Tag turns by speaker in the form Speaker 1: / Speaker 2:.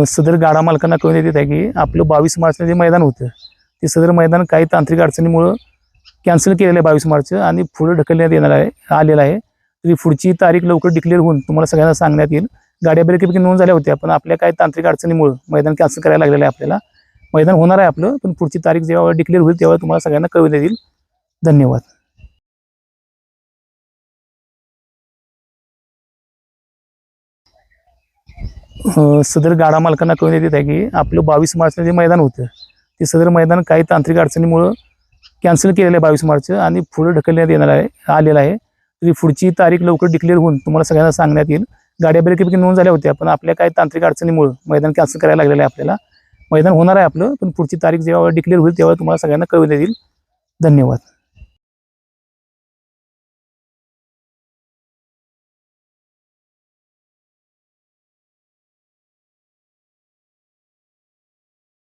Speaker 1: सदर गाडा मालकांना कळवण्यात येत आहे की आपलं 22 मार्चला जे मैदान होतं ते सदर मैदान काही तांत्रिक अडचणीमुळं कॅन्सल केलेलं आहे 22 मार्च आणि पुढे ढकलण्यात येणार आहे आलेलं आहे. तरी पुढची तारीख लवकर डिक्लेअर होऊन तुम्हाला सगळ्यांना सांगण्यात येईल. गाड्या बऱ्यापैकी नोंद झाल्या होत्या पण आपल्या काही तांत्रिक अडचणीमुळं मैदान कॅन्सल करायला लागलेलं आहे. आपल्याला मैदान होणार आहे आपलं, पण पुढची तारीख जेव्हा डिक्लेअर होईल तेव्हा तुम्हाला सगळ्यांना कळवण्यात येईल. धन्यवाद. सदर गाडा मालकांना कळवण्यात येत आहे की आपलं 22 मार्चला जे मैदान होतं ते सदर मैदान काही तांत्रिक अडचणीमुळं कॅन्सल केलेलं आहे 22 मार्च आणि पुढे ढकलण्यात येणार आहे आलेलं आहे. तरी पुढची तारीख लवकर डिक्लेअर होऊन तुम्हाला सगळ्यांना सांगण्यात येईल. गाड्या बऱ्यापैकी नोंद झाल्या होत्या पण आपल्या काही तांत्रिक अडचणीमुळं मैदान कॅन्सल करायला लागलेलं आहे. आपल्याला मैदान होणार आहे आपलं, पण पुढची तारीख जेव्हा डिक्लेअर होईल तेव्हा तुम्हाला सगळ्यांना कळवण्यात येईल. धन्यवाद.